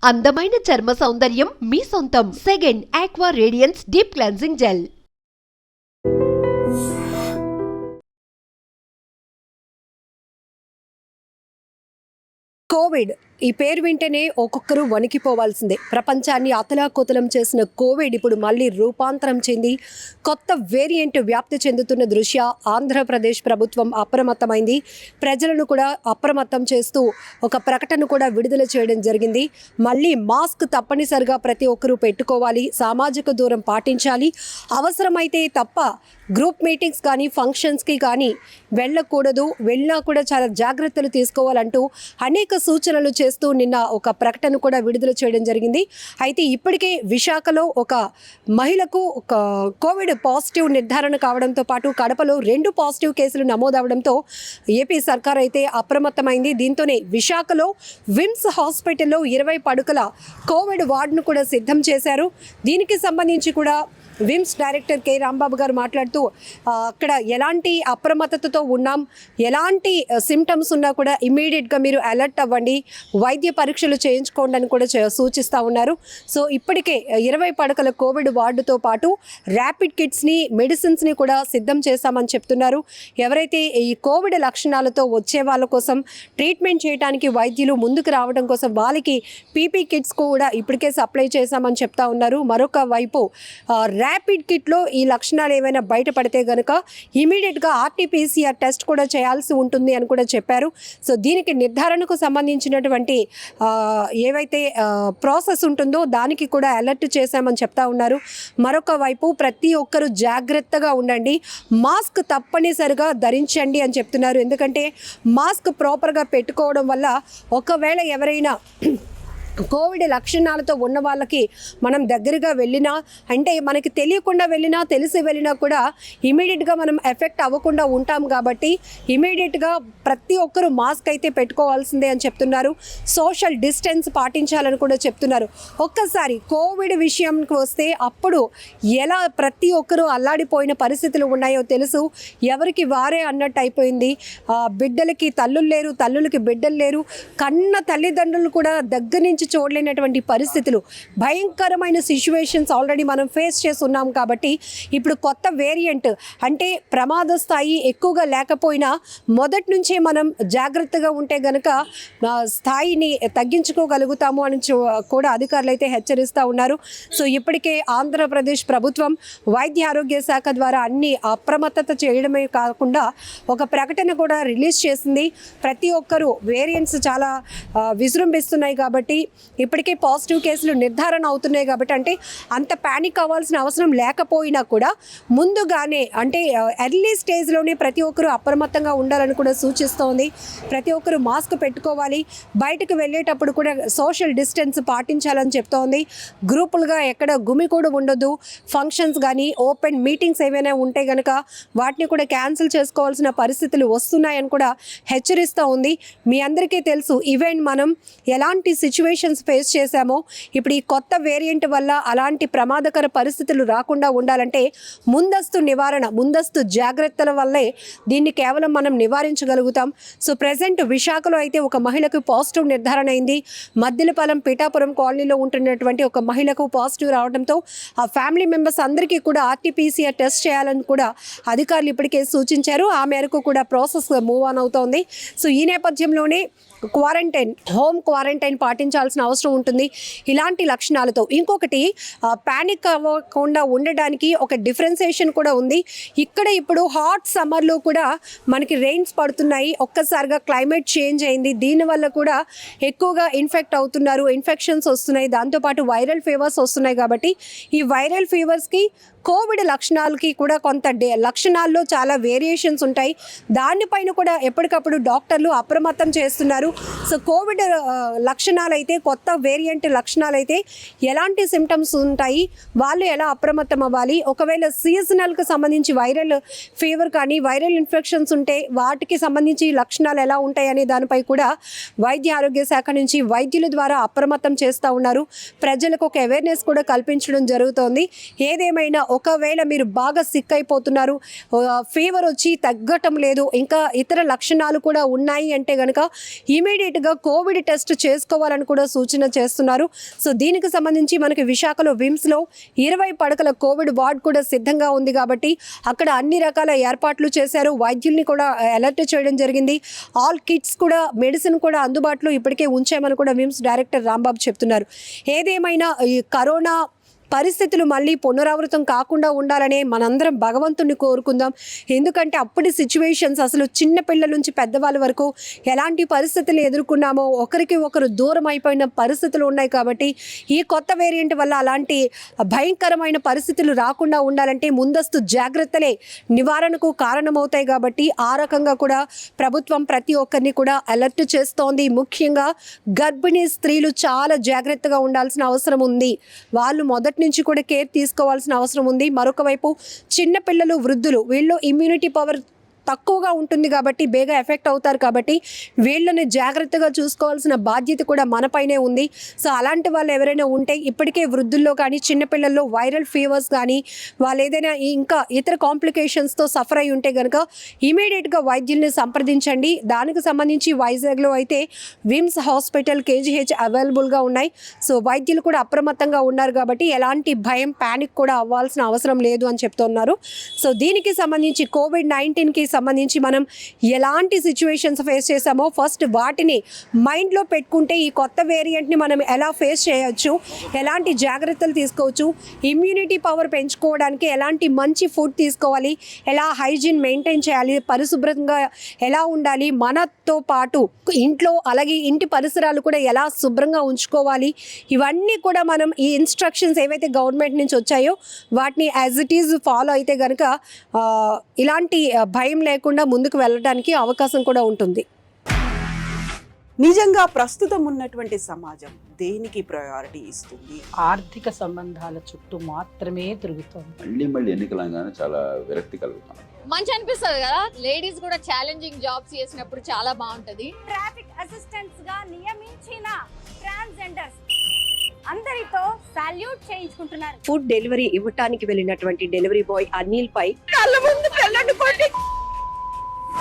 అందమైన చర్మ సౌందర్యం మీ సొంతం. Second aqua radiance deep cleansing gel. Covid ఈ పేరు వింటేనే ఒక్కొక్కరు వణికిపోవాల్సిందే. ప్రపంచాన్ని అతలాకుతలం చేసిన కోవిడ్ ఇప్పుడు మళ్ళీ రూపాంతరం చెంది కొత్త వేరియంట్ వ్యాప్తి చెందుతున్న దృష్ట్యా ఆంధ్రప్రదేశ్ ప్రభుత్వం అప్రమత్తమైంది. ప్రజలను కూడా అప్రమత్తం చేస్తూ ఒక ప్రకటన కూడా విడుదల చేయడం జరిగింది. మళ్ళీ మాస్క్ తప్పనిసరిగా ప్రతి ఒక్కరూ పెట్టుకోవాలి, సామాజిక దూరం పాటించాలి, అవసరమైతే తప్ప గ్రూప్ మీటింగ్స్ కానీ ఫంక్షన్స్కి కానీ వెళ్ళకూడదు, వెళ్ళినా కూడా చాలా జాగ్రత్తలు తీసుకోవాలంటూ అనేక సూచనలు చేస్తూ నిన్న ఒక ప్రకటన కూడా విడుదల చేయడం జరిగింది. అయితే ఇప్పటికే విశాఖలో ఒక మహిళకు ఒక కోవిడ్ పాజిటివ్ నిర్ధారణ కావడంతో పాటు కడపలో 2 పాజిటివ్ కేసులు నమోదవడంతో ఏపీ సర్కార్ అయితే అప్రమత్తమైంది. దీంతోనే విశాఖలో విమ్స్ హాస్పిటల్లో 20 పడుకల కోవిడ్ వార్డును కూడా సిద్ధం చేశారు. దీనికి సంబంధించి కూడా విమ్స్ డైరెక్టర్ కె రాంబాబు గారు మాట్లాడుతూ అక్కడ ఎలాంటి అప్రమత్తతతో ఉన్నాం, ఎలాంటి సిమ్టమ్స్ ఉన్నా కూడా ఇమ్మీడియట్గా మీరు అలర్ట్ అవ్వండి, వైద్య పరీక్షలు చేయించుకోండి అని కూడా సూచిస్తూ ఉన్నారు. సో ఇప్పటికే 20 పడకల కోవిడ్ వార్డుతో పాటు ర్యాపిడ్ కిట్స్ని, మెడిసిన్స్ని కూడా సిద్ధం చేశామని చెప్తున్నారు. ఎవరైతే ఈ కోవిడ్ లక్షణాలతో వచ్చే వాళ్ళ కోసం ట్రీట్మెంట్ చేయడానికి వైద్యులు ముందుకు రావడం కోసం వాళ్ళకి పీపీ కిట్స్ కూడా ఇప్పటికే సప్లై చేశామని చెప్తా ఉన్నారు. మరొక వైపు ర్యాపిడ్ కిట్లో ఈ లక్షణాలు ఏమైనా బయటపడితే కనుక ఇమీడియట్గా ఆర్టీపీసీఆర్ టెస్ట్ కూడా చేయాల్సి ఉంటుంది అని కూడా చెప్పారు. సో దీనికి నిర్ధారణకు సంబంధించినటువంటి ఏవైతే ప్రాసెస్ ఉంటుందో దానికి కూడా అలర్ట్ చేశామని చెప్తా ఉన్నారు. మరొక వైపు ప్రతి ఒక్కరూ జాగ్రత్తగా ఉండండి, మాస్క్ తప్పనిసరిగా ధరించండి అని చెప్తున్నారు. ఎందుకంటే మాస్క్ ప్రాపర్గా పెట్టుకోవడం వల్ల ఒకవేళ ఎవరైనా కోవిడ్ లక్షణాలతో ఉన్న వాళ్ళకి మనం దగ్గరగా వెళ్ళినా, అంటే మనకి తెలియకుండా వెళ్ళినా తెలిసి వెళ్ళినా కూడా ఇమీడియట్గా మనం ఎఫెక్ట్ అవ్వకుండా ఉంటాం. కాబట్టి ఇమీడియట్గా ప్రతి ఒక్కరూ మాస్క్ అయితే పెట్టుకోవాల్సిందే అని చెప్తున్నారు. సోషల్ డిస్టెన్స్ పాటించాలని కూడా చెప్తున్నారు. ఒక్కసారి కోవిడ్ విషయంకి వస్తే అప్పుడు ఎలా ప్రతి ఒక్కరూ అల్లాడిపోయిన పరిస్థితులు ఉన్నాయో తెలుసు. ఎవరికి వారే అన్నట్టు అయిపోయింది. బిడ్డలకి తల్లులు లేరు, తల్లులకి బిడ్డలు లేరు, కన్న తల్లిదండ్రులు కూడా దగ్గర నుంచి చూడలేనటువంటి పరిస్థితులు, భయంకరమైన సిచ్యువేషన్స్ ఆల్రెడీ మనం ఫేస్ చేస్తున్నాం. కాబట్టి ఇప్పుడు కొత్త వేరియంట్ అంటే ప్రమాద స్థాయి ఎక్కువగా లేకపోయినా మొదటి నుంచే మనం జాగ్రత్తగా ఉంటే గనక స్థాయిని తగ్గించుకోగలుగుతాము అని కూడా అధికారులు అయితే హెచ్చరిస్తూ ఉన్నారు. సో ఇప్పటికే ఆంధ్రప్రదేశ్ ప్రభుత్వం వైద్య ఆరోగ్య శాఖ ద్వారా అన్ని అప్రమత్తత చేయడమే కాకుండా ఒక ప్రకటన కూడా రిలీజ్ చేసింది. ప్రతి ఒక్కరూ వేరియంట్స్ చాలా విజృంభిస్తున్నాయి కాబట్టి ఇప్పటికే పాజిటివ్ కేసులు నిర్ధారణ అవుతున్నాయి కాబట్టి అంటే అంత ప్యానిక్ అవ్వాల్సిన అవసరం లేకపోయినా కూడా ముందుగానే అంటే ఎర్లీ స్టేజ్లోనే ప్రతి ఒక్కరూ అప్రమత్తంగా ఉండాలని కూడా సూచిస్తోంది. ప్రతి ఒక్కరూ మాస్క్ పెట్టుకోవాలి, బయటకు వెళ్ళేటప్పుడు కూడా సోషల్ డిస్టెన్స్ పాటించాలని చెప్తోంది. గ్రూపులుగా ఎక్కడ గుమి కూడా ఉండదు. ఫంక్షన్స్ కానీ ఓపెన్ మీటింగ్స్ ఏవైనా ఉంటే కనుక వాటిని కూడా క్యాన్సిల్ చేసుకోవాల్సిన పరిస్థితులు వస్తున్నాయని కూడా హెచ్చరిస్తూ ఉంది. మీ అందరికీ తెలుసు ఈవెన్ మనం ఎలాంటి సిచ్యువేషన్స్ ఫేస్ చేశామో ఇప్పుడు ఈ కొత్త వేరియంట్ వల్ల అలాంటి ప్రమాదకర పరిస్థితులు రాకుండా ఉండాలంటే ముందస్తు నివారణ, ముందస్తు జాగ్రత్తల వల్లే దీన్ని కేవలం మనం నివారించగలుగుతాం. సో ప్రజెంట్ విశాఖలో అయితే ఒక మహిళకు పాజిటివ్ నిర్ధారణ అయింది. మద్దిలపాలెం పిఠాపురం కాలనీలో ఉంటున్నటువంటి ఒక మహిళకు పాజిటివ్ రావడంతో ఆ ఫ్యామిలీ మెంబర్స్ అందరికీ కూడా ఆర్టీపీసీఆర్ టెస్ట్ చేయాలని కూడా అధికారులు ఇప్పటికే సూచించారు. ఆ మేరకు కూడా ప్రాసెస్ మూవ్ ఆన్ అవుతోంది. సో ఈ నేపథ్యంలోనే క్వారంటైన్, హోమ్ క్వారంటైన్ పాటించాల్సిన అవసరం ఉంటుంది ఇలాంటి లక్షణాలతో. ఇంకొకటి ప్యానిక్ అవ్వకుండా ఉండడానికి ఒక డిఫరెన్సియేషన్ కూడా ఉంది. ఇక్కడ ఇప్పుడు హాట్ సమ్మర్లో కూడా మనకి రెయిన్స్ పడుతున్నాయి, ఒక్కసారిగా క్లైమేట్ చేంజ్ అయింది, దీనివల్ల కూడా ఎక్కువగా ఇన్ఫెక్ట్ అవుతున్నారు, ఇన్ఫెక్షన్స్ వస్తున్నాయి, దాంతోపాటు వైరల్ ఫీవర్స్ వస్తున్నాయి. కాబట్టి ఈ వైరల్ ఫీవర్స్కి కోవిడ్ లక్షణాలకి కూడా కొంత లక్షణాల్లో చాలా వేరియేషన్స్ ఉంటాయి. దానిపైన కూడా ఎప్పటికప్పుడు డాక్టర్లు అప్రమత్తం చేస్తున్నారు. సో కోవిడ్ లక్షణాలైతే, కొత్త వేరియంట్ లక్షణాలైతే ఎలాంటి సిమ్టమ్స్ ఉంటాయి, వాళ్ళు ఎలా అప్రమత్తం అవ్వాలి, ఒకవేళ సీజనల్కి సంబంధించి వైరల్ ఫీవర్ కానీ వైరల్ ఇన్ఫెక్షన్స్ ఉంటే వాటికి సంబంధించి లక్షణాలు ఎలా ఉంటాయి అనే దానిపై కూడా వైద్య ఆరోగ్య శాఖ నుంచి వైద్యుల ద్వారా అప్రమత్తం చేస్తూ ఉన్నారు. ప్రజలకు ఒక అవేర్నెస్ కూడా కల్పించడం జరుగుతోంది. ఏదేమైనా ఒకవేళ మీరు బాగా సిక్ అయిపోతున్నారు, ఫీవర్ వచ్చి తగ్గటం లేదు, ఇంకా ఇతర లక్షణాలు కూడా ఉన్నాయి అంటే కనుక ఇమీడియట్గా కోవిడ్ టెస్ట్ చేసుకోవాలని కూడా సూచన చేస్తున్నారు. సో దీనికి సంబంధించి మనకి విశాఖలో విమ్స్లో 20 పడకల కోవిడ్ వార్డ్ కూడా సిద్ధంగా ఉంది కాబట్టి అక్కడ అన్ని రకాల ఏర్పాట్లు చేశారు. వైద్యుల్ని కూడా అలర్ట్ చేయడం జరిగింది. ఆల్ కిట్స్ కూడా, మెడిసిన్ కూడా అందుబాటులో ఇప్పటికే ఉంచామని కూడా విమ్స్ డైరెక్టర్ రాంబాబు చెప్తున్నారు. ఏదేమైనా ఈ కరోనా పరిస్థితులు మళ్ళీ పునరావృతం కాకుండా ఉండాలనే మనందరం భగవంతుని కోరుకుందాం. ఎందుకంటే అప్పటి సిచ్యువేషన్స్ అసలు చిన్న పిల్లల నుంచి పెద్దవాళ్ళ వరకు ఎలాంటి పరిస్థితులు ఎదుర్కొన్నామో, ఒకరికి ఒకరు దూరం అయిపోయిన పరిస్థితులు ఉన్నాయి. కాబట్టి ఈ కొత్త వేరియంట్ వల్ల అలాంటి భయంకరమైన పరిస్థితులు రాకుండా ఉండాలంటే ముందస్తు జాగ్రత్తలే నివారణకు కారణమవుతాయి. కాబట్టి ఆ రకంగా కూడా ప్రభుత్వం ప్రతి ఒక్కరిని కూడా అలర్ట్ చేస్తోంది. ముఖ్యంగా గర్భిణీ స్త్రీలు చాలా జాగ్రత్తగా ఉండాల్సిన అవసరం ఉంది. వాళ్ళు మొదటి నుంచి కూడా కేర్ తీసుకోవాల్సిన అవసరం ఉంది. మరొక వైపు చిన్నపిల్లలు, వృద్ధులు, వీళ్ళు ఇమ్యూనిటీ పవర్ తక్కువగా ఉంటుంది కాబట్టి బేగా ఎఫెక్ట్ అవుతారు. కాబట్టి వీళ్ళని జాగ్రత్తగా చూసుకోవాల్సిన బాధ్యత కూడా మనపైనే ఉంది. సో అలాంటి వాళ్ళు ఎవరైనా ఉంటే, ఇప్పటికే వృద్ధుల్లో కానీ చిన్నపిల్లల్లో వైరల్ ఫీవర్స్ కానీ వాళ్ళు ఏదైనా ఇంకా ఇతర కాంప్లికేషన్స్తో సఫర్ అయి ఉంటే కనుక ఇమీడియట్గా వైద్యుల్ని సంప్రదించండి. దానికి సంబంధించి వైజాగ్లో అయితే విమ్స్ హాస్పిటల్, కేజీహెచ్ అవైలబుల్గా ఉన్నాయి. సో వైద్యులు కూడా అప్రమత్తంగా ఉన్నారు కాబట్టి ఎలాంటి భయం, ప్యానిక్ కూడా అవ్వాల్సిన అవసరం లేదు అని చెప్తున్నారు. సో దీనికి సంబంధించి కోవిడ్-19కి సంబంధించి మనం ఎలాంటి సిచ్యువేషన్స్ ఫేస్ చేసామో ఫస్ట్ వాటిని మైండ్లో పెట్టుకుంటే ఈ కొత్త వేరియంట్ని మనం ఎలా ఫేస్ చేయొచ్చు, ఎలాంటి జాగ్రత్తలు తీసుకోవచ్చు, ఇమ్యూనిటీ పవర్ పెంచుకోవడానికి ఎలాంటి మంచి ఫుడ్ తీసుకోవాలి, ఎలా హైజీన్ మెయింటైన్ చేయాలి, పరిశుభ్రంగా ఎలా ఉండాలి, మనతో పాటు ఇంట్లో అలాగే ఇంటి పరిసరాలు కూడా ఎలా శుభ్రంగా ఉంచుకోవాలి, ఇవన్నీ కూడా మనం ఈ ఇన్స్ట్రక్షన్స్ ఏవైతే గవర్నమెంట్ నుంచి వచ్చాయో వాటిని యాజ్ ఇట్ ఈజ్ ఫాలో అయితే కనుక ఇలాంటి భయం లేకుండా ముందుకు వెళ్ళడానికి అవకాశం కూడా ఉంటుంది. నిజంగా ప్రస్తుతం ఉన్నటువంటి సమాజం దేనికి ప్రయారిటీ ఇస్తుంది? ఆర్థిక సంబంధాల చుట్టూ మాత్రమే తిరుగుతోంది. మళ్ళీ ఎన్నికలంగానే చాలా విరక్తి కలుగుతాం. మంచి అనిపిస్తుంది కదా, లేడీస్ కూడా ఛాలెంజింగ్ జాబ్స్ చేసినప్పుడు చాలా బాగుంటది. ట్రాఫిక్ అసిస్టెంట్స్ గా నియమించిన ట్రాన్స్జెండర్స్ అందరితో సాల్యూట్ చేయించుకుంటున్నారు. ఫుడ్ డెలివరీ ఇవ్వటానికి వెళ్ళినటువంటి డెలివరీ బాయ్ అనిల్ పై కళ్ళ ముందు